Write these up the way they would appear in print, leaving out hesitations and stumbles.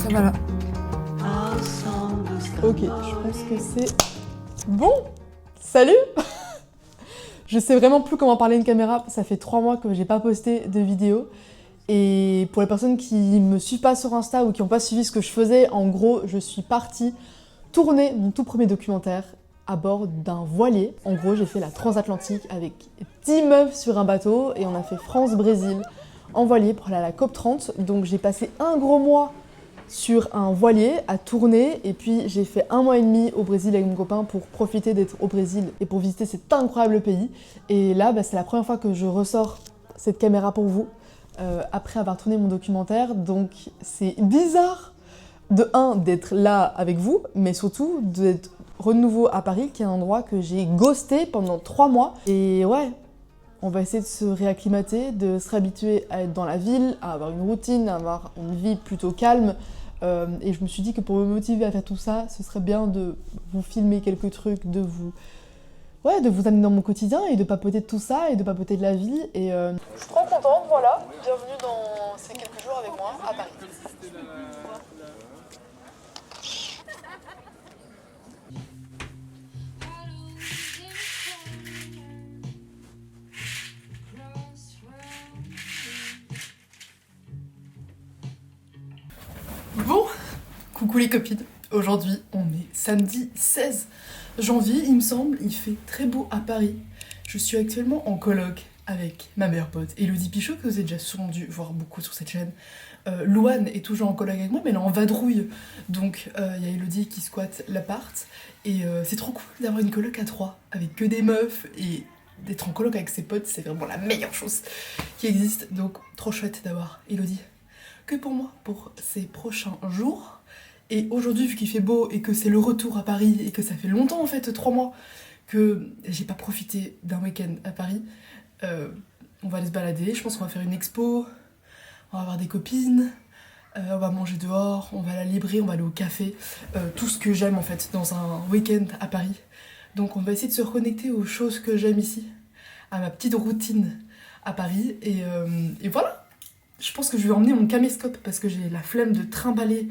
Ça va là. Ok, je pense que c'est bon. Salut. Je sais vraiment plus comment parler à une caméra. Ça fait 3 mois que j'ai pas posté de vidéo. Et pour les personnes qui me suivent pas sur Insta ou qui n'ont pas suivi ce que je faisais, en gros, je suis partie tourner mon tout premier documentaire à bord d'un voilier. En gros, j'ai fait la transatlantique avec 10 meufs sur un bateau et on a fait France-Brésil en voilier pour aller à la COP30. Donc j'ai passé un gros mois sur un voilier à tourner et puis j'ai fait 1 mois et demi au Brésil avec mon copain pour profiter d'être au Brésil et pour visiter cet incroyable pays. Et là, c'est la première fois que je ressors cette caméra pour vous après avoir tourné mon documentaire. Donc c'est bizarre de d'être là avec vous, mais surtout d'être de nouveau à Paris, qui est un endroit que j'ai ghosté pendant 3 mois. Et ouais, on va essayer de se réacclimater, de se réhabituer à être dans la ville, à avoir une routine, à avoir une vie plutôt calme. Et je me suis dit que pour me motiver à faire tout ça, ce serait bien de vous filmer quelques trucs, de vous amener dans mon quotidien et de papoter de tout ça et de papoter de la vie. Et je suis trop contente, voilà. Bienvenue dans ces quelques jours avec moi à Paris. Bon, coucou les copines. Aujourd'hui, on est samedi 16 janvier, il me semble. Il fait très beau à Paris. Je suis actuellement en coloc avec ma meilleure pote, Elodie Pichot, que vous avez déjà sûrement dû voir beaucoup sur cette chaîne. Louane est toujours en coloc avec moi, mais elle est en vadrouille. Donc, il y a Elodie qui squatte l'appart. Et c'est trop cool d'avoir une coloc à 3, avec que des meufs. Et d'être en coloc avec ses potes, c'est vraiment la meilleure chose qui existe. Donc, trop chouette d'avoir Elodie que pour moi, pour ces prochains jours. Et aujourd'hui, vu qu'il fait beau et que c'est le retour à Paris et que ça fait longtemps en fait, 3 mois, que j'ai pas profité d'un week-end à Paris, on va aller se balader. Je pense qu'on va faire une expo, on va avoir des copines, on va manger dehors, on va à la librairie, on va aller au café, tout ce que j'aime en fait dans un week-end à Paris. Donc on va essayer de se reconnecter aux choses que j'aime ici, à ma petite routine à Paris. Et voilà. Je pense que je vais emmener mon caméscope parce que j'ai la flemme de trimballer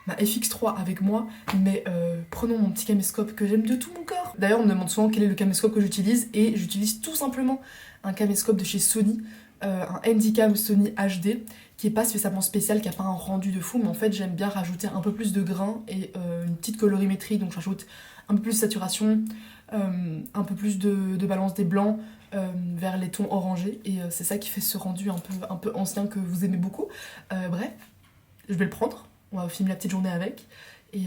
ma FX3 avec moi, mais prenons mon petit caméscope que j'aime de tout mon corps. D'ailleurs, on me demande souvent quel est le caméscope que j'utilise et j'utilise tout simplement un caméscope de chez Sony, un Handycam Sony HD, qui est pas spécialement spécial, qui a pas un rendu de fou, mais en fait j'aime bien rajouter un peu plus de grain et une petite colorimétrie, donc j'ajoute un peu plus de saturation, un peu plus de balance des blancs, vers les tons orangés, et c'est ça qui fait ce rendu un peu ancien que vous aimez beaucoup. Bref, je vais le prendre, on va filmer la petite journée avec, et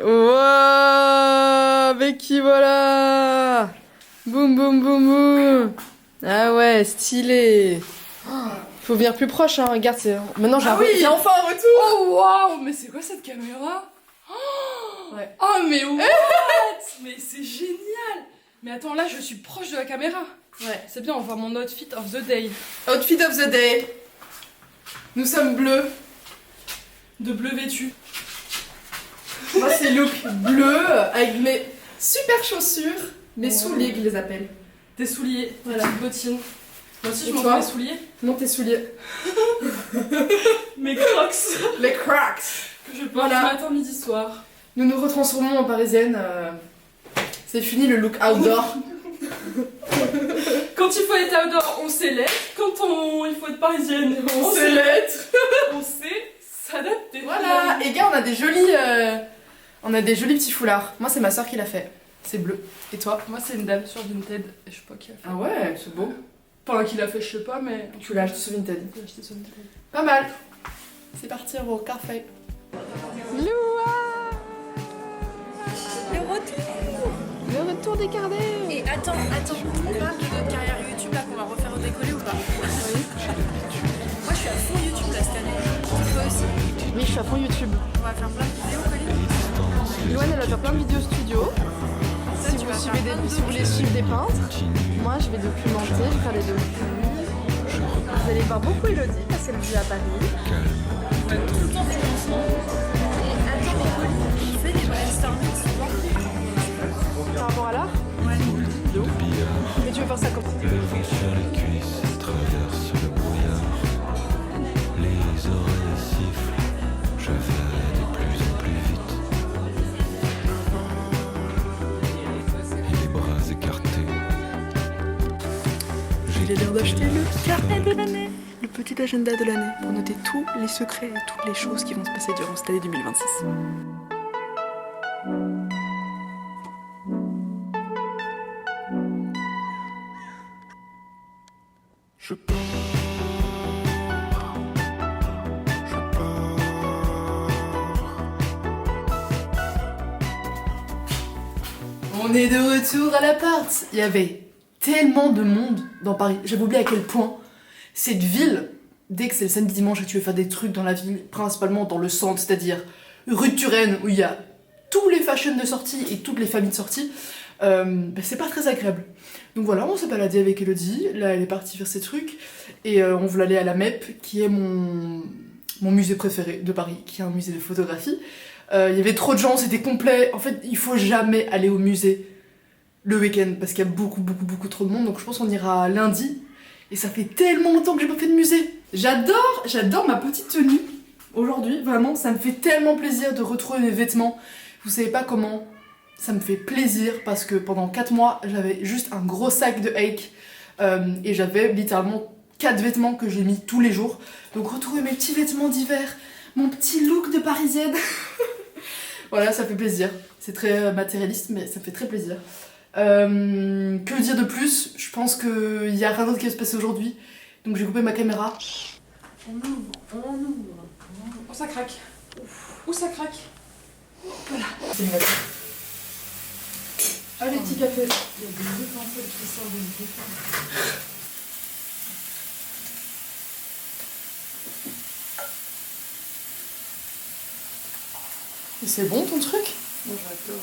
Wouah, Becky, voilà. Boum boum boum boum. Ah ouais, stylé. Faut venir plus proche, hein, regarde, maintenant j'ai j'ai enfin un retour. Oh waouh, mais c'est quoi cette caméra? Ouais. Oh mais what? Mais c'est génial. Mais attends, là je suis proche de la caméra. Ouais. C'est bien, on voit mon outfit of the day. Outfit of the day. Nous sommes bleus. De bleu vêtu. Moi c'est look bleu avec mes super chaussures, mes souliers que je les appelle. Tes souliers, Voilà. petites bottines. Moi aussi Et je toi? m'en mes souliers. Non, tes souliers. Mes crocs. Les Crocs. Que je porte Voilà. matin, midi, soir. Nous nous retransformons en parisienne. C'est fini le look outdoor. Quand il faut être outdoor, on sait l'être. Quand il faut être parisienne, On sait l'être. On sait s'adapter. Voilà. Et gars, on a des jolis petits foulards. Moi, c'est ma soeur qui l'a fait. C'est bleu. Et toi? Moi c'est une dame sur Vinted et je sais pas qui a fait. Ah ouais, c'est beau. Enfin qui l'a fait, je sais pas, mais. Tu l'as acheté sur Vinted. J'ai acheté sur Vinted. Pas mal. C'est parti au café. Le retour des carnets. Et attends, on parle de notre carrière YouTube là qu'on va refaire au décollé ou pas? Oui. Moi je suis à fond YouTube là cette année. Toi aussi? Oui, je suis à fond YouTube. On va faire plein de vidéos, Colline. Louane, elle va faire plein de vidéos studio. Ça, Si tu vous, vas suivez faire plein de si vous voulez suivre des peintres, moi je vais documenter, je vais faire des documents. Vous allez voir beaucoup Elodie parce qu'elle vit à Paris. On va tout le temps faire ensemble. Et attends, mais Colline, on fait des brainstorming souvent. Par rapport à l'art, Ouais. de ouf. Mais tu veux faire ça quand? Le vent sur les cuisses traverse le brouillard. Les oreilles sifflent, je vais de plus en plus vite. Et les bras écartés. J'ai l'air d'acheter le carnet de l'année, le petit agenda de l'année, pour noter tous les secrets et toutes les choses qui vont se passer durant cette année 2026. Je pars. On est de retour à l'appart. Il y avait tellement de monde dans Paris. J'avais oublié à quel point cette ville, dès que c'est le samedi dimanche et que tu veux faire des trucs dans la ville, principalement dans le centre, c'est-à-dire rue de Turenne, où il y a tous les fashions de sortie et toutes les familles de sortie, c'est pas très agréable. Donc voilà, on s'est baladé avec Elodie, là elle est partie faire ses trucs, et on voulait aller à la MEP, qui est mon musée préféré de Paris, qui est un musée de photographie. Il y avait trop de gens, c'était complet. En fait, il faut jamais aller au musée le week-end, parce qu'il y a beaucoup trop de monde, donc je pense qu'on ira lundi. Et ça fait tellement longtemps que j'ai pas fait de musée. J'adore ma petite tenue aujourd'hui, vraiment, ça me fait tellement plaisir de retrouver mes vêtements. Vous savez pas comment ça me fait plaisir, parce que pendant 4 mois, j'avais juste un gros sac de Hake, et j'avais littéralement 4 vêtements que j'ai mis tous les jours. Donc retrouver mes petits vêtements d'hiver, mon petit look de parisienne. Voilà, ça fait plaisir. C'est très matérialiste, mais ça fait très plaisir. Que dire de plus? Je pense qu'il y a rien d'autre qui va se passer aujourd'hui. Donc j'ai coupé ma caméra. On ouvre. Oh, ça craque. Oh, ça craque. Voilà. C'est une lettre. Allez, petit café. Il y a des étincelles qui sortent d'une bouteille. Et c'est bon ton truc? Moi j'adore.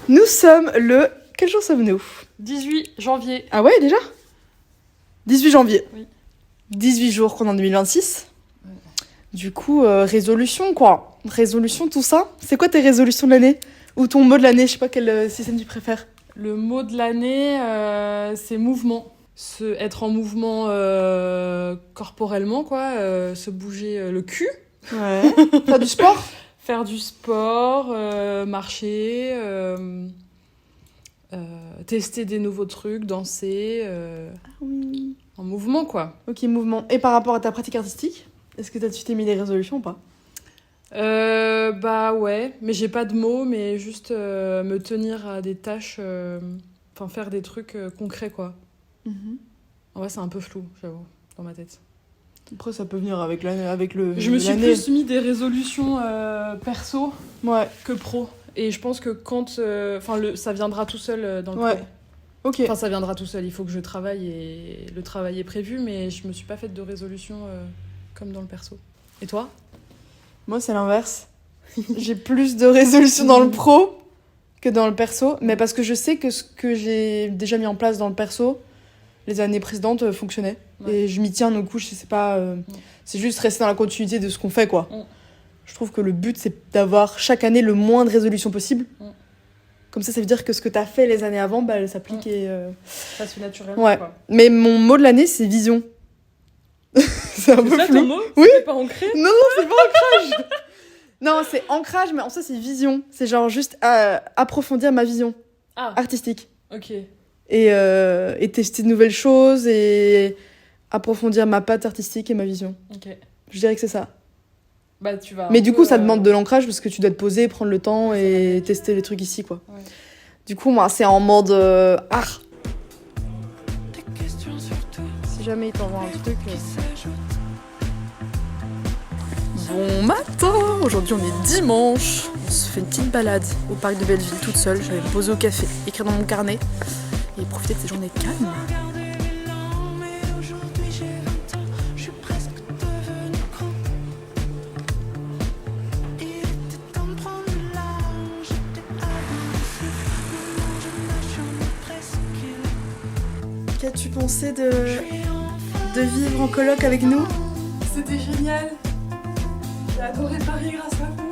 Nous sommes le... Quel jour sommes-nous? 18 janvier. Ah ouais, déjà? 18 janvier. Oui. 18 jours qu'on est en 2026. Ouais. Du coup, résolution quoi. Résolution, tout ça. C'est quoi tes résolutions de l'année? Ou ton mot de l'année? Je sais pas quel système tu préfères. Le mot de l'année, c'est mouvement. Être en mouvement corporellement, quoi. Se bouger le cul. Ouais. Faire du sport? Faire du sport, marcher, tester des nouveaux trucs, danser. Ah oui. En mouvement, quoi. Ok, mouvement. Et par rapport à ta pratique artistique, est-ce que tu t'es mis des résolutions ou pas? Bah ouais, mais j'ai pas de mots, mais juste me tenir à des tâches, enfin faire des trucs concrets, quoi. En vrai, c'est un peu flou, j'avoue, dans ma tête. Après, ça peut venir avec le. Je me suis plus mis des résolutions perso que pro. Et je pense que quand. ça viendra tout seul dans le pro. Ok. Enfin, ça viendra tout seul. Il faut que je travaille et le travail est prévu, mais je me suis pas faite de résolution comme dans le perso. Et toi? Moi, c'est l'inverse. J'ai plus de résolutions dans le pro que dans le perso, mais parce que je sais que ce que j'ai déjà mis en place dans le perso, les années précédentes, fonctionnait. Ouais. Et je m'y tiens, du coup, je sais pas... c'est juste rester dans la continuité de ce qu'on fait, quoi. Je trouve que le but, c'est d'avoir chaque année le moins de résolutions possible. Comme ça veut dire que ce que t'as fait les années avant, bah, elle s'applique et... Ça se fait naturellement, ouais. Quoi. Mais mon mot de l'année, c'est vision. C'est un peu ça, flou. Ton mot? Oui. C'est pas ancré? Non, c'est pas ancrage. Non, c'est ancrage, mais en soi, c'est vision. C'est genre juste approfondir ma vision artistique. Ok. Et tester de nouvelles choses et approfondir ma patte artistique et ma vision. Ok. Je dirais que c'est ça. Bah, tu vas. Mais du coup, ça demande de l'ancrage parce que tu dois te poser, prendre le temps et tester les trucs ici, quoi. Ouais. Du coup, moi, c'est en mode art. Si jamais il t'envoie un truc. Bon matin! Aujourd'hui, on est dimanche. On se fait une petite balade au parc de Belleville, toute seule. Je vais me poser au café, écrire dans mon carnet et profiter de ces journées calmes. Qu'as-tu pensé de vivre en coloc avec nous? C'était génial. J'ai adoré Paris grâce à vous.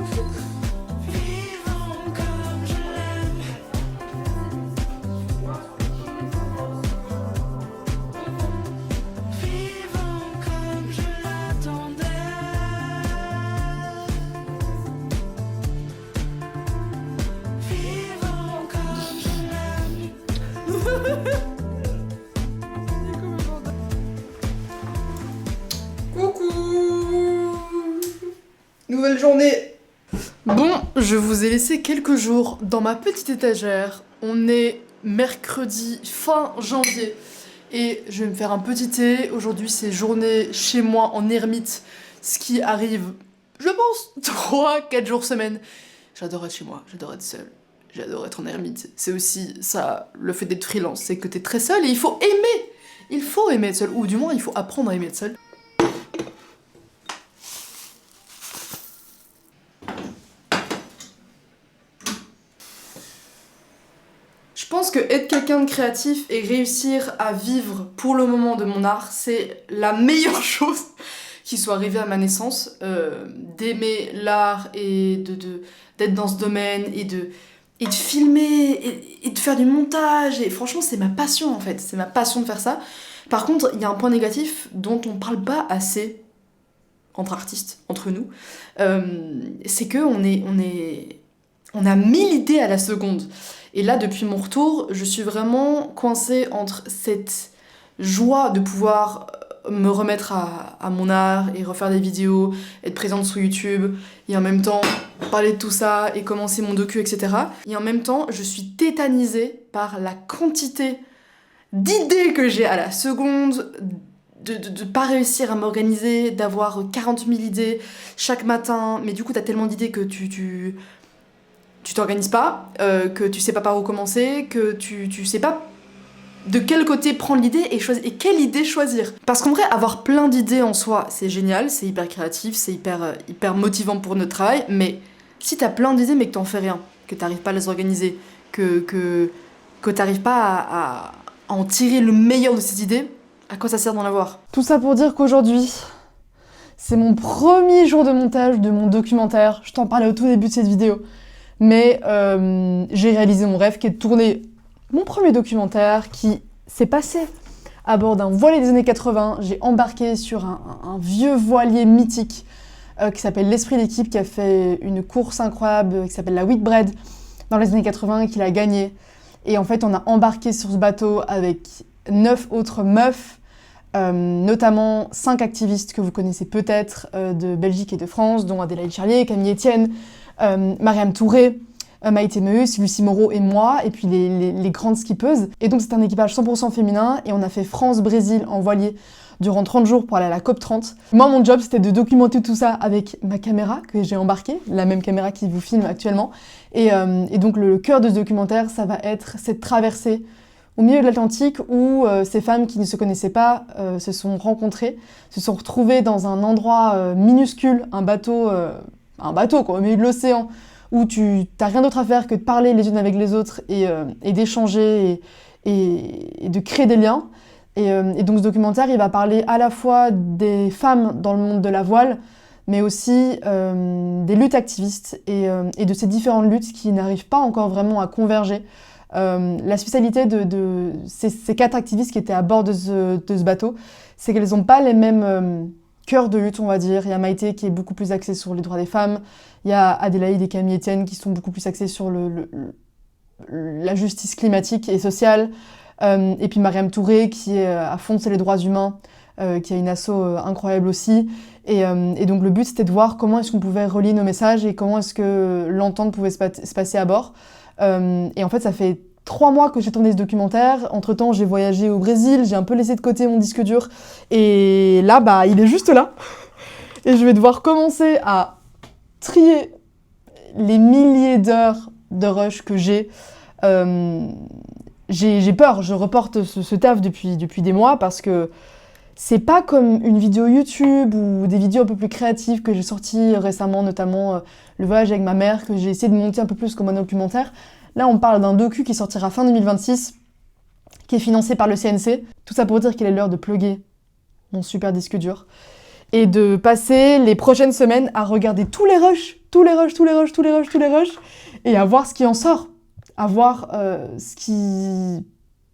Nouvelle journée. Bon, je vous ai laissé quelques jours dans ma petite étagère. On est mercredi fin janvier et je vais me faire un petit thé. Aujourd'hui, c'est journée chez moi en ermite, ce qui arrive, je pense, 3-4 jours semaine. J'adore être chez moi, j'adore être seule, j'adore être en ermite. C'est aussi ça, le fait d'être freelance, c'est que t'es très seule et il faut aimer. Il faut aimer être seule, ou du moins il faut apprendre à aimer être seule. Je pense que être quelqu'un de créatif et réussir à vivre pour le moment de mon art, c'est la meilleure chose qui soit arrivée à ma naissance. D'aimer l'art et d'être dans ce domaine et de filmer et de faire du montage. Et franchement, c'est ma passion en fait. C'est ma passion de faire ça. Par contre, il y a un point négatif dont on parle pas assez entre artistes, entre nous. C'est qu'on on a 1000 idées à la seconde. Et là, depuis mon retour, je suis vraiment coincée entre cette joie de pouvoir me remettre à mon art et refaire des vidéos, être présente sur YouTube, et en même temps parler de tout ça et commencer mon docu, etc. Et en même temps, je suis tétanisée par la quantité d'idées que j'ai à la seconde, de pas réussir à m'organiser, d'avoir 40 000 idées chaque matin, mais du coup t'as tellement d'idées que tu t'organises pas, que tu sais pas par où commencer, que tu sais pas de quel côté prendre l'idée et quelle idée choisir. Parce qu'en vrai, avoir plein d'idées en soi, c'est génial, c'est hyper créatif, c'est hyper motivant pour notre travail, mais si t'as plein d'idées mais que t'en fais rien, que t'arrives pas à les organiser, que t'arrives pas à en tirer le meilleur de ces idées, à quoi ça sert d'en avoir ? Tout ça pour dire qu'aujourd'hui, c'est mon premier jour de montage de mon documentaire. Je t'en parlais au tout début de cette vidéo. Mais j'ai réalisé mon rêve qui est de tourner mon premier documentaire qui s'est passé à bord d'un voilier des années 80. J'ai embarqué sur un vieux voilier mythique qui s'appelle l'Esprit d'équipe, qui a fait une course incroyable qui s'appelle la Whitbread dans les années 80 et qu'il a gagné. Et en fait, on a embarqué sur ce bateau avec 9 autres meufs, notamment 5 activistes que vous connaissez peut-être de Belgique et de France, dont Adélaïde Charlier, Camille Etienne, Mariam Touré, Maïté Meus, Lucie Moreau et moi, et puis les grandes skippeuses. Et donc c'est un équipage 100% féminin, et on a fait France-Brésil en voilier durant 30 jours pour aller à la COP30. Moi, mon job, c'était de documenter tout ça avec ma caméra que j'ai embarquée, la même caméra qui vous filme actuellement. Et donc le cœur de ce documentaire, ça va être cette traversée au milieu de l'Atlantique où ces femmes qui ne se connaissaient pas se sont rencontrées, se sont retrouvées dans un endroit minuscule, un bateau quoi, au milieu de l'océan, où tu n'as rien d'autre à faire que de parler les unes avec les autres et d'échanger et de créer des liens. Et donc ce documentaire, il va parler à la fois des femmes dans le monde de la voile, mais aussi des luttes activistes et de ces différentes luttes qui n'arrivent pas encore vraiment à converger. La spécialité de ces 4 activistes qui étaient à bord de ce bateau, c'est qu'elles n'ont pas les mêmes cœurs de lutte, on va dire. Il y a Maïté qui est beaucoup plus axée sur les droits des femmes, il y a Adélaïde et Camille Etienne qui sont beaucoup plus axées sur la justice climatique et sociale, et puis Mariam Touré qui est à fond sur les droits humains, qui a une asso incroyable aussi. Et donc le but, c'était de voir comment est-ce qu'on pouvait relier nos messages et comment est-ce que l'entente pouvait se passer à bord. Et en fait, ça fait 3 mois que j'ai tourné ce documentaire. Entre-temps, j'ai voyagé au Brésil, j'ai un peu laissé de côté mon disque dur. Et là, il est juste là. Et je vais devoir commencer à trier les milliers d'heures de rush que j'ai. J'ai peur, je reporte ce taf depuis des mois parce que c'est pas comme une vidéo YouTube ou des vidéos un peu plus créatives que j'ai sorties récemment, notamment le voyage avec ma mère, que j'ai essayé de monter un peu plus comme un documentaire. Là, on parle d'un docu qui sortira fin 2026, qui est financé par le CNC. Tout ça pour dire qu'il est l'heure de plugger mon super disque dur et de passer les prochaines semaines à regarder tous les rushs, et à voir ce qui en sort, à voir ce qui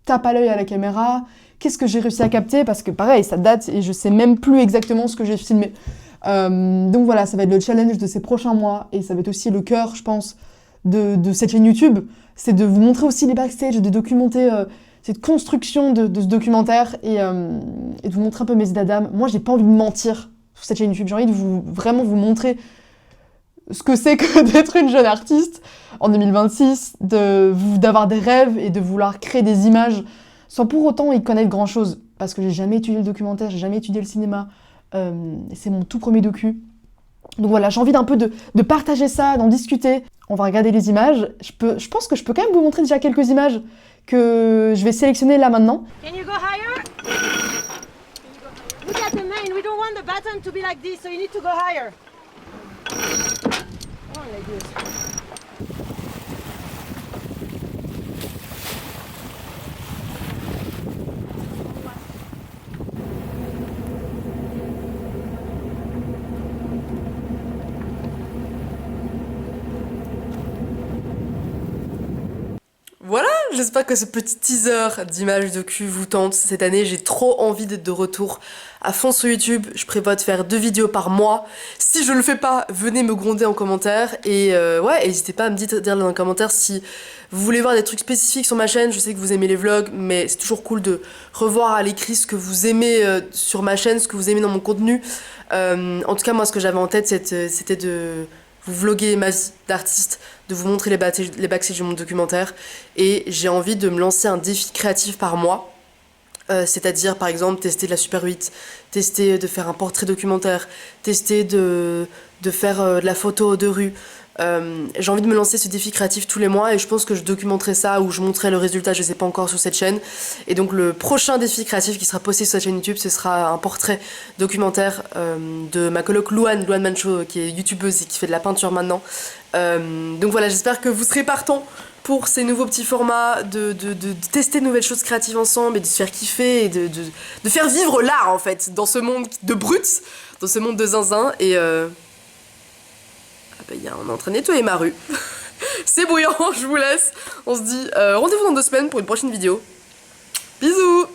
tape à l'œil à la caméra, qu'est-ce que j'ai réussi à capter, parce que pareil, ça date et je sais même plus exactement ce que j'ai filmé. Donc voilà, ça va être le challenge de ces prochains mois, et ça va être aussi le cœur, je pense, de cette chaîne YouTube, c'est de vous montrer aussi les backstage, de documenter cette construction de ce documentaire et de vous montrer un peu mes états d'âme. Moi, j'ai pas envie de mentir sur cette chaîne YouTube, j'ai envie de vraiment vous montrer ce que c'est que d'être une jeune artiste en 2026, d'avoir des rêves et de vouloir créer des images sans pour autant y connaître grand-chose. Parce que j'ai jamais étudié le documentaire, j'ai jamais étudié le cinéma. C'est mon tout premier docu. Donc voilà, j'ai envie d'un peu de partager ça, d'en discuter. On va regarder les images. Je pense que je peux quand même vous montrer déjà quelques images que je vais sélectionner là maintenant. Can you go higher? Look at the main. We don't want the button to be like this, so you need to go higher. Oh, like this. Voilà, j'espère que ce petit teaser d'images docu vous tente. Cette année, j'ai trop envie d'être de retour à fond sur YouTube. Je prévois de faire 2 vidéos par mois. Si je le fais pas, venez me gronder en commentaire. Et ouais, n'hésitez pas à me dire dans les commentaires si vous voulez voir des trucs spécifiques sur ma chaîne. Je sais que vous aimez les vlogs, mais c'est toujours cool de revoir à l'écrit ce que vous aimez sur ma chaîne, ce que vous aimez dans mon contenu. En tout cas, moi, ce que j'avais en tête, c'était de vous vloguer ma vie d'artiste, de vous montrer les backstage de mon documentaire, et j'ai envie de me lancer un défi créatif par mois, c'est-à-dire par exemple tester de la Super 8, tester de faire un portrait documentaire, tester de faire de la photo de rue. J'ai envie de me lancer ce défi créatif tous les mois et je pense que je documenterai ça ou je montrerai le résultat, je sais pas encore, sur cette chaîne. Et donc le prochain défi créatif qui sera posté sur cette chaîne YouTube, ce sera un portrait documentaire de ma coloc Louane Mancho, qui est youtubeuse et qui fait de la peinture maintenant. Donc voilà, j'espère que vous serez partants pour ces nouveaux petits formats, de tester de nouvelles choses créatives ensemble et de se faire kiffer et de faire vivre l'art en fait dans ce monde de brutes, dans ce monde de zinzin. Et on est en train de nettoyer ma rue. C'est bouillant, je vous laisse. On se dit rendez-vous dans 2 semaines pour une prochaine vidéo. Bisous.